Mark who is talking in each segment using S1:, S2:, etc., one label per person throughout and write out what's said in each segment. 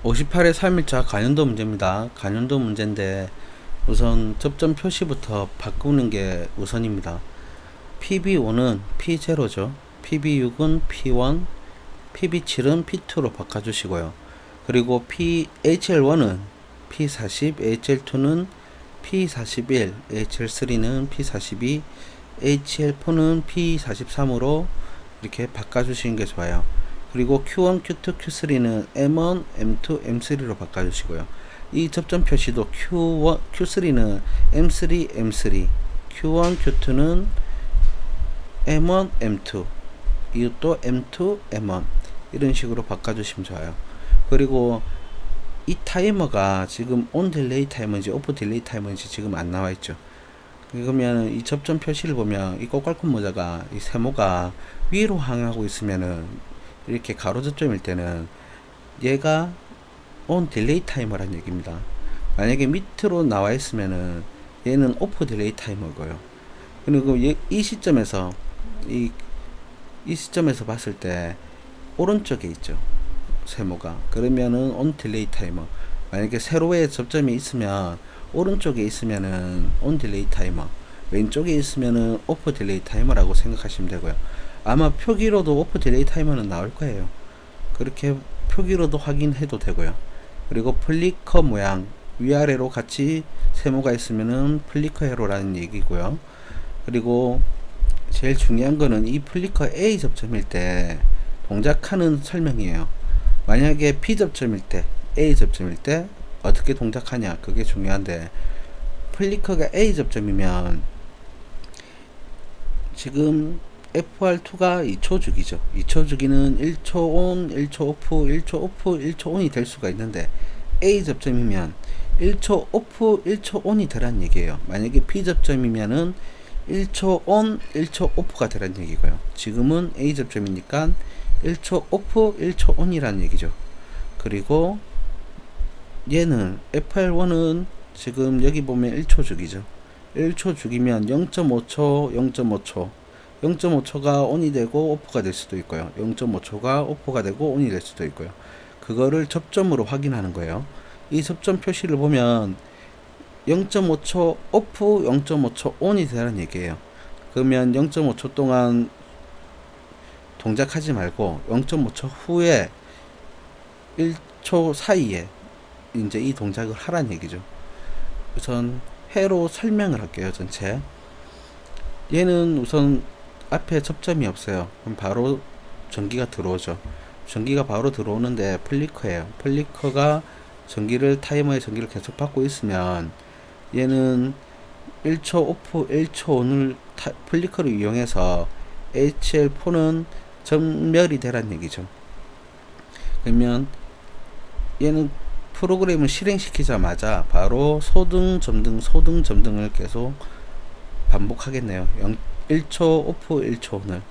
S1: 58의 3일차 간연도 문제입니다. 간연도 문제인데 우선 접점 표시부터 바꾸는 게 우선입니다. PB5는 P0죠. PB6은 P1, PB7은 P2로 바꿔주시고요. 그리고 HL1은 P40, HL2는 P41, HL3는 P42, HL4는 P43으로 이렇게 바꿔주시는 게 좋아요. 그리고 Q1, Q2, Q3는 M1, M2, M3로 바꿔주시고요. 이 접점 표시도 Q1, Q3는 M3, M3, Q1, Q2는 M1, M2, 이것도 M2, M1 이런 식으로 바꿔주시면 좋아요. 그리고 이 타이머가 지금 온 딜레이 타이머인지 오프 딜레이 타이머인지 지금 안 나와 있죠. 그러면 이 접점 표시를 보면 이 꼬깔콘 모자가 이 세모가 위로 향하고 있으면은 이렇게 가로 접점일 때는 얘가 온 딜레이 타이머란 얘기입니다. 만약에 밑으로 나와 있으면은 얘는 오프 딜레이 타이머고요. 그리고 이 시점에서 이 시점에서 봤을 때 오른쪽에 있죠, 세모가. 그러면은 온 딜레이 타이머. 만약에 세로의 접점이 있으면 오른쪽에 있으면은 온 딜레이 타이머, 왼쪽에 있으면은 오프 딜레이 타이머라고 생각하시면 되고요. 아마 표기로도 오프 딜레이 타이머는 나올 거예요. 그렇게 표기로도 확인해도 되고요. 그리고 플리커 모양 위아래로 같이 세모가 있으면은 플리커 회로라는 얘기고요. 그리고 제일 중요한 거는 이 플리커 A 접점일 때 동작하는 설명이에요. 만약에 P 접점일 때, A 접점일 때 어떻게 동작하냐, 그게 중요한데, 플리커가 A 접점이면 지금 FR2가 2초 주기죠. 2초 주기는 1초 온, 1초 오프, 1초 오프, 1초 온이 될 수가 있는데, A 접점이면 1초 오프, 1초 온이 되란 얘기예요. 만약에 P 접점이면은 1초 온, 1초 오프가 되란 얘기고요. 지금은 A 접점이니까 1초 오프, 1초 온이란 얘기죠. 그리고 얘는 FR1은 지금 여기 보면 1초 주기죠. 1초 주기면 0.5초, 0.5초, 0.5초가 온이 되고 오프가 될 수도 있고요. 0.5초가 오프가 되고 온이 될 수도 있고요. 그거를 접점으로 확인하는 거예요. 이 접점 표시를 보면 0.5초 오프, 0.5초 온이 되라는 얘기예요. 그러면 0.5초 동안 동작하지 말고 0.5초 후에 1초 사이에 이제 이 동작을 하란 얘기죠. 우선 회로 설명을 할게요. 전체. 얘는 우선 앞에 접점이 없어요. 그럼 바로 전기가 들어오죠. 전기가 바로 들어오는데 플리커예요. 플리커가 타이머의 전기를 계속 받고 있으면 얘는 1초 오프, 1초 온을 플리커를 이용해서 HL4는 전멸이 되란 얘기죠. 그러면 얘는 프로그램을 실행시키자마자 바로 소등, 점등을 계속 반복하겠네요. 1초 오프, 1초 온을.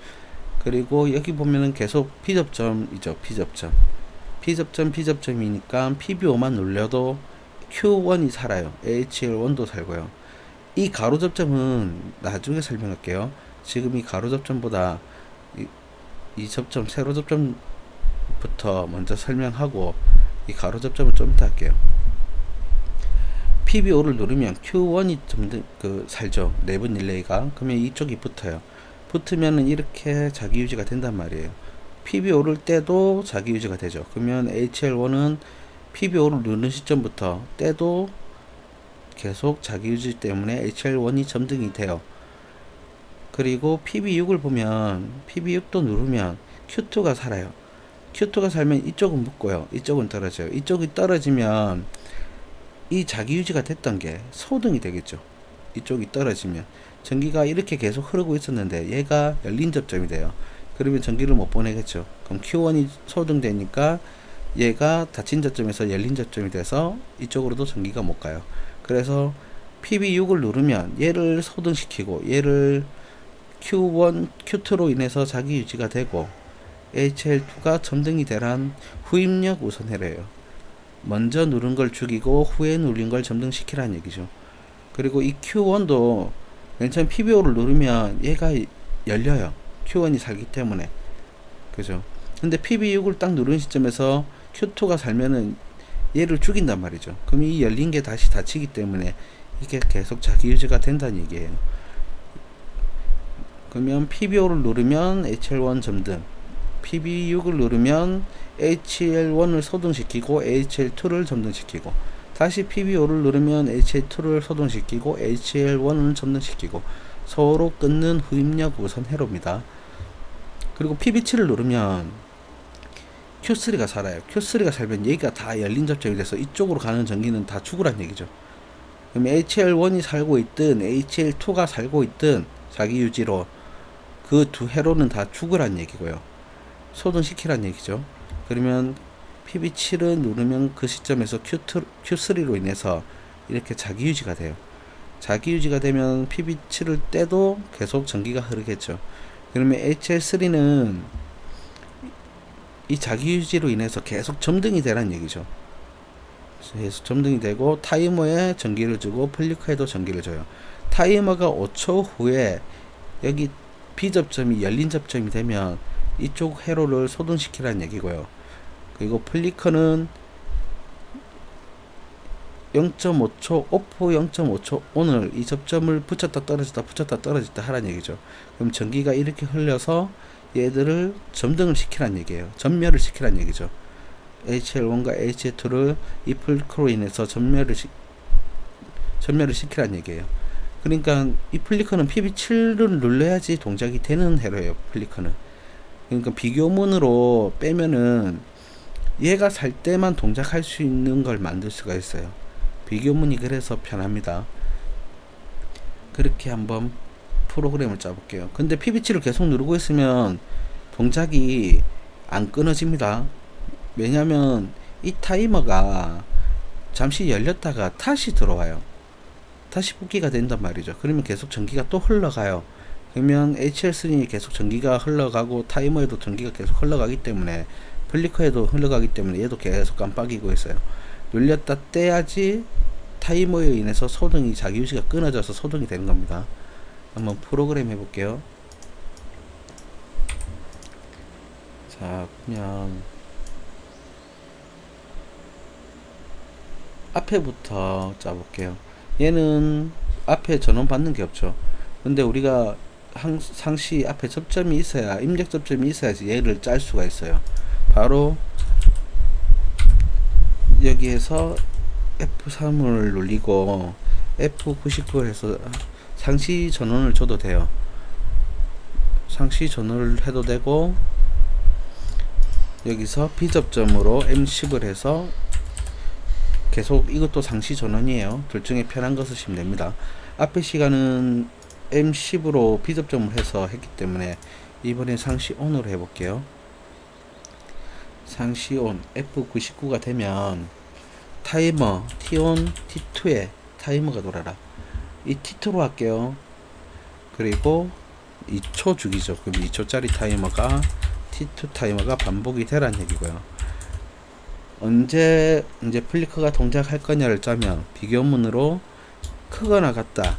S1: 그리고 여기 보면은 계속 P접점이죠. P접점이니까 PB5만 눌려도 Q1이 살아요. HL1도 살고요. 이 가로접점은 나중에 설명할게요. 지금 이 가로접점보다 이 접점, 세로접점부터 먼저 설명하고 이 가로접점을 좀 이따 할게요. PB5를 누르면 Q1이 살죠. 내분 릴레이가. 그러면 이쪽이 붙어요. 붙으면은 이렇게 자기 유지가 된단 말이에요. PB5를 떼도 자기 유지가 되죠. 그러면 HL1은 PB5를 누르는 시점부터 떼도 계속 자기 유지 때문에 HL1이 점등이 돼요. 그리고 PB6을 보면 PB6도 누르면 Q2가 살아요. Q2가 살면 이쪽은 붙고요. 이쪽은 떨어져요. 이쪽이 떨어지면 이 자기 유지가 됐던 게 소등이 되겠죠. 이쪽이 떨어지면 전기가 이렇게 계속 흐르고 있었는데 얘가 열린 접점이 돼요. 그러면 전기를 못 보내겠죠. 그럼 Q1이 소등되니까 얘가 닫힌 접점에서 열린 접점이 돼서 이쪽으로도 전기가 못 가요. 그래서 PB6을 누르면 얘를 소등시키고 얘를 Q1, Q2로 인해서 자기 유지가 되고 HL2가 점등이 되란 후입력 우선해래요. 먼저 누른 걸 죽이고 후에 누른 걸 점등시키라는 얘기죠. 그리고 이 Q1도 맨 처음 PB5를 누르면 얘가 열려요. Q1이 살기 때문에. 그죠? 근데 PB6을 딱 누르는 시점에서 Q2가 살면은 얘를 죽인단 말이죠. 그럼 이 열린 게 다시 닫히기 때문에 이게 계속 자기 유지가 된다는 얘기예요. 그러면 PB5를 누르면 HL1 점등, PB6을 누르면 HL1을 소등시키고 HL2를 점등시키고, 다시 PB5를 누르면 HL2를 소등시키고 HL1을 점등시키고, 서로 끊는 후입력 우선 회로입니다. 그리고 PB7을 누르면 Q3가 살아요. Q3가 살면 얘가 다 열린 접점이 돼서 이쪽으로 가는 전기는 다 죽으란 얘기죠. 그럼 HL1이 살고 있든 HL2가 살고 있든 자기 유지로 그 두 회로는 다 죽으란 얘기고요. 소등시키란 얘기죠. 그러면 PB7을 누르면 그 시점에서 Q3로 인해서 이렇게 자기 유지가 돼요. 자기 유지가 되면 PB7을 떼도 계속 전기가 흐르겠죠. 그러면 HL3는 이 자기 유지로 인해서 계속 점등이 되란 얘기죠. 계속 점등이 되고 타이머에 전기를 주고 플리커에도 전기를 줘요. 타이머가 5초 후에 여기 B접점이 열린 접점이 되면 이쪽 회로를 소등시키라는 얘기고요. 그리고 플리커는 0.5초 오프 0.5초 오늘 이 접점을 붙였다 떨어졌다 하란 얘기죠. 그럼 전기가 이렇게 흘려서 얘들을 점등을 시키란 얘기예요. 전멸을 시키란 얘기죠. HL1과 HL2를 이 플리커로 인해서 전멸을 시키란 얘기예요. 그러니까 이 플리커는 PB7을 눌러야지 동작이 되는 회로예요. 플리커는. 그러니까 비교문으로 빼면은 얘가 살 때만 동작할 수 있는 걸 만들 수가 있어요. 비교문이 그래서 편합니다. 그렇게 한번 프로그램을 짜볼게요. 근데 PB7을 계속 누르고 있으면 동작이 안 끊어집니다. 왜냐면 이 타이머가 잠시 열렸다가 다시 들어와요. 다시 복귀가 된단 말이죠. 그러면 계속 전기가 또 흘러가요. 그러면 HL3이 계속 전기가 흘러가고 타이머에도 전기가 계속 흘러가기 때문에 플리커에도 흘러가기 때문에 얘도 계속 깜빡이고 있어요. 눌렸다 떼야지 타이머에 인해서 소등이 자기 유지가 끊어져서 소등이 되는 겁니다. 한번 프로그램 해볼게요. 자, 그러면 앞에부터 짜볼게요. 얘는 앞에 전원 받는 게 없죠. 근데 우리가 상시 앞에 접점이 있어야, 입력 접점이 있어야지 얘를 짤 수가 있어요. 바로 여기에서 F3을 눌리고 F99를 해서 상시 전원을 줘도 돼요. 상시 전원을 해도 되고, 여기서 B접점으로 M10을 해서 계속 이것도 상시 전원이에요. 둘 중에 편한 거 쓰시면 됩니다. 앞에 시간은 M10으로 B접점을 해서 했기 때문에 이번엔 상시 ON으로 해볼게요. 상시 ON F99가 되면 타이머 T1, T2에 타이머가 돌아라. 이 T2로 할게요. 그리고 2초 주기죠. 그럼 2초짜리 타이머가 T2 타이머가 반복이 되란 얘기고요. 언제 이제 플리커가 동작할 거냐를 짜면 비교문으로 크거나 같다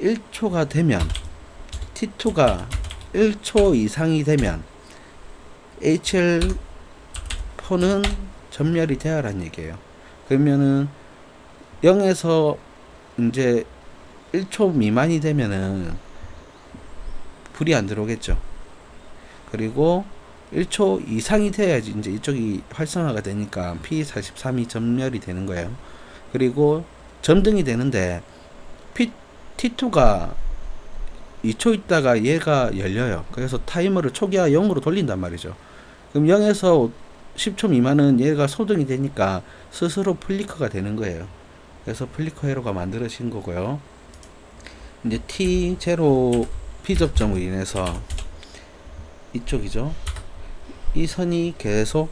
S1: 1초가 되면 T2가 1초 이상이 되면 HL4는 전멸이 되어란 얘기예요. 그러면은 0에서 이제 1초 미만이 되면은 불이 안 들어오겠죠. 그리고 1초 이상이 돼야지 이제 이쪽이 활성화가 되니까 P43이 전멸이 되는 거예요. 그리고 점등이 되는데 T2가 2초 있다가 얘가 열려요. 그래서 타이머를 초기화 0으로 돌린단 말이죠. 그럼 0에서 10초 미만은 얘가 소등이 되니까 스스로 플리커가 되는 거예요. 그래서 플리커 회로가 만들어진 거고요. 이제 T0 B접점으로 인해서 이쪽이죠. 이 선이 계속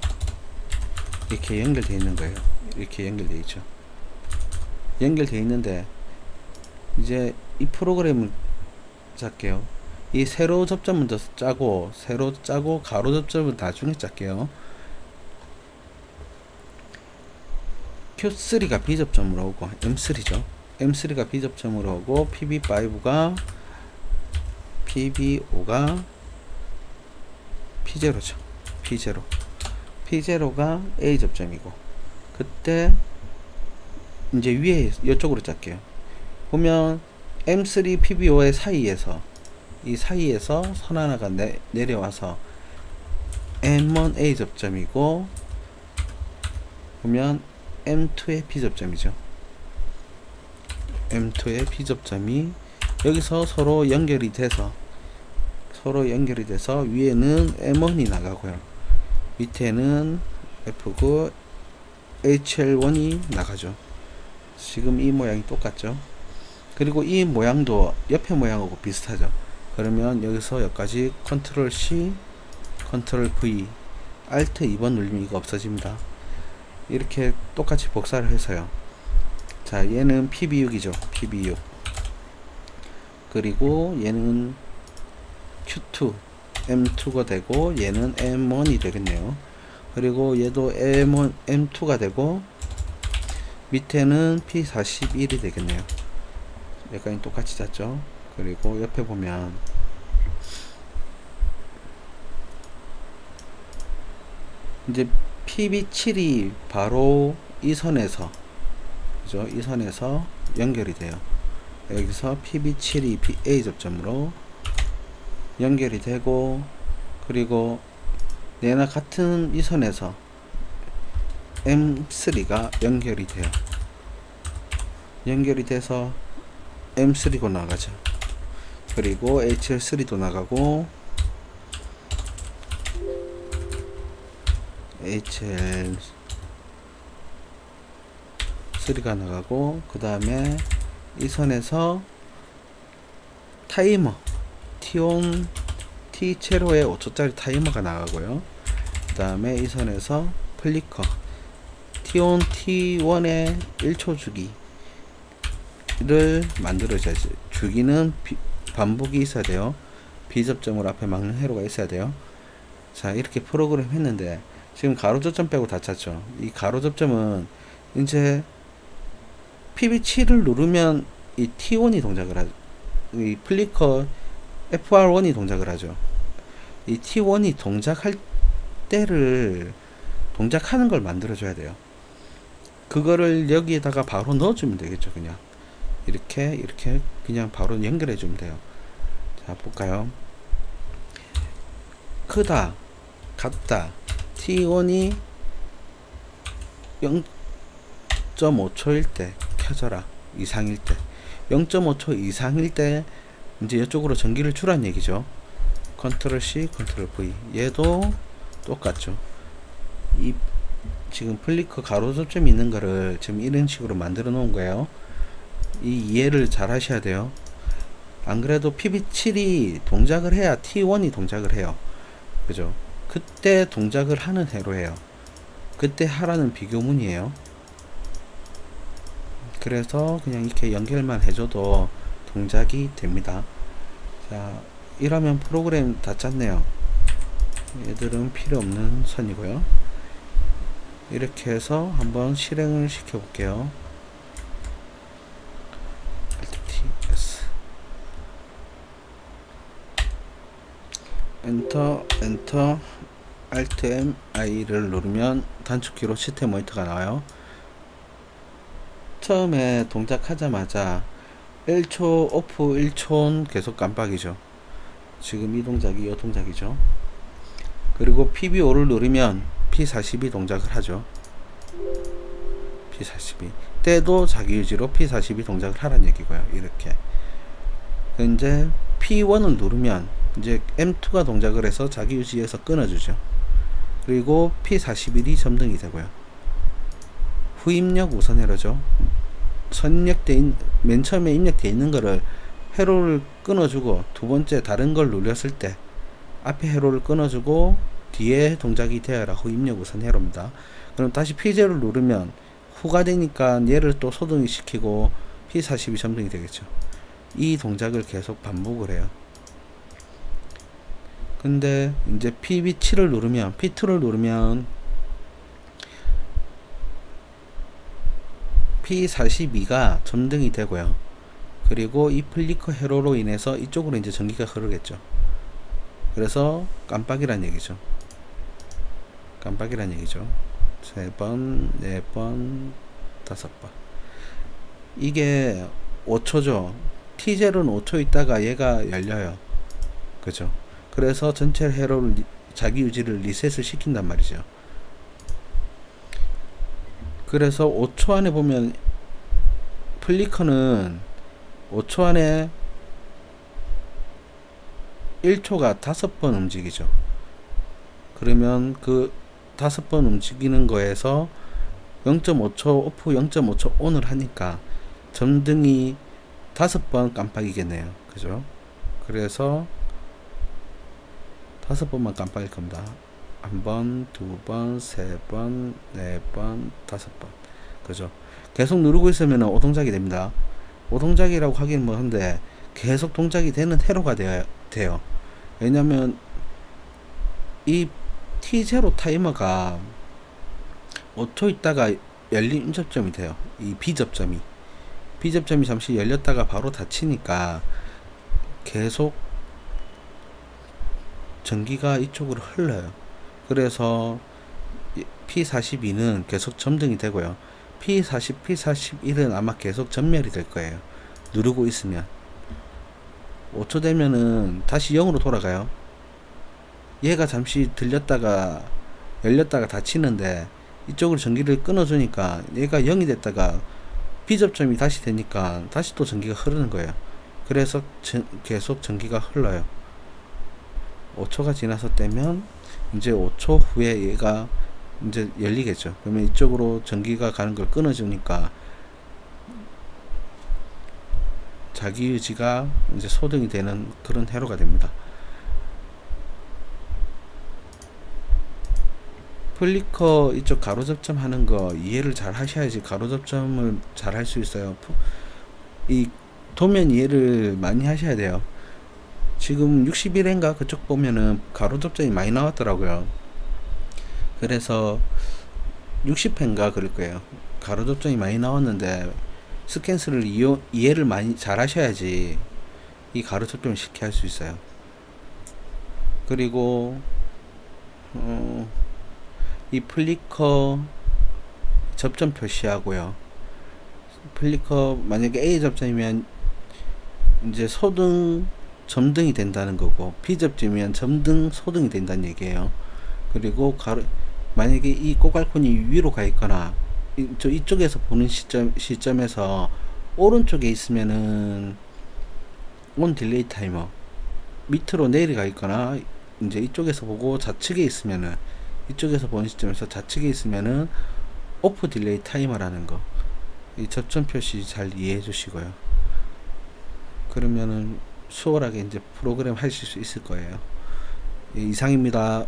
S1: 이렇게 연결되어 있는 거예요. 이렇게 연결되어 있죠. 연결되어 있는데 이제 이 프로그램을 짤게요. 이 세로 접점 먼저 짜고 세로 짜고 가로 접점은 나중에 짤게요. Q3가 B접점으로 오고 M3죠. M3가 B접점으로 오고 PB5가 PB5가 P0죠. P0가 A 접점이고, 그때 이제 위에 이쪽으로 짤게요. 보면 M3 PBO의 사이에서 이 사이에서 선 하나가 내려와서 M1A 접점이고 보면 M2의 B 접점이죠. M2의 B 접점이 여기서 서로 연결이 돼서 위에는 M1이 나가고요. 밑에는 F9 HL1이 나가죠. 지금 이 모양이 똑같죠. 그리고 이 모양도 옆에 모양하고 비슷하죠. 그러면 여기서 여기까지 컨트롤 C, 컨트롤 V, Alt 2번 누르면 이거 없어집니다. 이렇게 똑같이 복사를 해서요. 자, 얘는 PB6이죠. PB6. 그리고 얘는 Q2, M2가 되고 얘는 M1이 되겠네요. 그리고 얘도 M1, M2가 되고 밑에는 P41이 되겠네요. 여기까지 똑같이 잤죠. 그리고 옆에 보면 이제 PB7이 바로 이 선에서, 그죠? 이 선에서 연결이 돼요. 여기서 PB7이 A 접점으로 연결이 되고, 그리고 얘나 같은 이 선에서 M3가 연결이 돼요. 연결이 돼서 M3고 나가죠. 그리고 HL3도 나가고 HL3가 나가고, 그 다음에 이 선에서 타이머 T1 T0에 5초짜리 타이머가 나가고요. 그 다음에 이 선에서 플리커 T1 T1의 1초 주기를 만들어줘야지. 주기는 반복이 있어야 돼요. 비접점으로 앞에 막는 회로가 있어야 돼요. 자, 이렇게 프로그램 했는데 지금 가로 접점 빼고 다 찼죠. 이 가로 접점은 이제 PB7을 누르면 이 T1이 동작을 하죠. 이 플리커 FR1이 동작을 하죠. 이 T1이 동작할 때를 동작하는 걸 만들어 줘야 돼요. 그거를 여기에다가 바로 넣어주면 되겠죠. 그냥 이렇게 그냥 바로 연결해 주면 돼요. 자, 볼까요? 크다, 같다. T1이 0.5초일 때 켜져라. 이상일 때 0.5초 이상일 때 이제 이쪽으로 전기를 주란 얘기죠. 컨트롤 C, 컨트롤 V. 얘도 똑같죠. 이 지금 플리커 가로 접점이 있는 거를 지금 이런 식으로 만들어 놓은 거예요. 이 이해를 잘 하셔야 돼요. 안 그래도 PB7이 동작을 해야 T1이 동작을 해요. 그죠? 그때 동작을 하는 회로예요. 그때 하라는 비교문이에요. 그래서 그냥 이렇게 연결만 해줘도 동작이 됩니다. 자, 이러면 프로그램 다 짰네요. 얘들은 필요 없는 선이고요. 이렇게 해서 한번 실행을 시켜 볼게요. Alt+TS 엔터 Alt+MI를 누르면 단축키로 시스템 모니터가 나와요. 처음에 동작하자마자 1초 오프 1초는 계속 깜빡이죠. 지금 이 동작이 이 동작이죠. 그리고 PB5를 누르면 P42 동작을 하죠. P42 때도 자기유지로 P42 동작을 하란 얘기고요. 이렇게 이제 P1을 누르면 이제 M2가 동작을 해서 자기유지에서 끊어주죠. 그리고 P41이 점등이 되고요. 후입력 우선 회로죠. 맨 처음에 입력되어 있는 거를 회로를 끊어주고 두 번째 다른 걸 눌렸을 때 앞에 회로를 끊어주고 뒤에 동작이 되어라 후입력 우선 회로입니다. 그럼 다시 P0를 누르면 후가 되니까 얘를 또 소등이 시키고 P42 점등이 되겠죠. 이 동작을 계속 반복을 해요. 근데 이제 PB7을 누르면 P2를 누르면 P42가 점등이 되고요. 그리고 이 플리커 회로로 인해서 이쪽으로 이제 전기가 흐르겠죠. 그래서 깜빡이란 얘기죠. 깜빡이란 얘기죠. 3번, 4번, 5번. 이게 5초죠. T0는 5초 있다가 얘가 열려요. 그죠? 그래서 전체 회로를 자기 유지를 리셋을 시킨단 말이죠. 그래서 5초 안에 보면 플리커는 5초 안에 1초가 5번 움직이죠. 그러면 그 5번 움직이는 거에서 0.5초 오프, 0.5초 온을 하니까 점등이 5번 깜빡이겠네요. 그죠? 그래서 5번만 깜빡일 겁니다. 1번, 2번, 3번, 4번, 5번. 그죠? 계속 누르고 있으면 오동작이 됩니다. 오동작이라고 하긴 뭐한데 계속 동작이 되는 회로가 돼요. 왜냐면 이 T0 타이머가 5초 있다가 열린 접점이 돼요. 이 B접점이 잠시 열렸다가 바로 닫히니까 계속 전기가 이쪽으로 흘러요. 그래서 P42는 계속 점등이 되고요. P40, P41은 아마 계속 전멸이 될 거예요. 누르고 있으면 5초 되면은 다시 0으로 돌아가요. 얘가 잠시 들렸다가 열렸다가 닫히는데 이쪽으로 전기를 끊어주니까 얘가 0이 됐다가 B접점이 다시 되니까 다시 또 전기가 흐르는 거예요. 그래서 계속 전기가 흘러요. 5초가 지나서 떼면 이제 5초 후에 얘가 이제 열리겠죠. 그러면 이쪽으로 전기가 가는 걸 끊어주니까 자기 유지가 이제 소등이 되는 그런 회로가 됩니다. 플리커 이쪽 가로 접점 하는 거 이해를 잘 하셔야지 가로 접점을 잘 할 수 있어요. 이 도면 이해를 많이 하셔야 돼요. 지금 61회인가 그쪽 보면은 가로 접점이 많이 나왔더라고요. 그래서 60회인가 그럴 거예요. 가로 접점이 많이 나왔는데 스캔스를 이해를 많이 잘 하셔야지 이 가로 접점을 쉽게 할 수 있어요. 그리고 이 플리커 접점 표시하고요. 플리커 만약에 A 접점이면 이제 소등 점등이 된다는 거고 B 접점이면 점등 소등이 된다는 얘기예요. 그리고 만약에 이 꼬깔콘이 위로 가 있거나 이쪽에서 보는 시점에서 오른쪽에 있으면은 온 딜레이 타이머, 밑으로 내려가 있거나 이제 이쪽에서 보고 좌측에 있으면은 이쪽에서 보는 시점에서 좌측에 있으면은 오프 딜레이 타이머라는 거, 이 접점 표시 잘 이해해 주시고요. 그러면은 수월하게 이제 프로그램 하실 수 있을 거예요. 예, 이상입니다.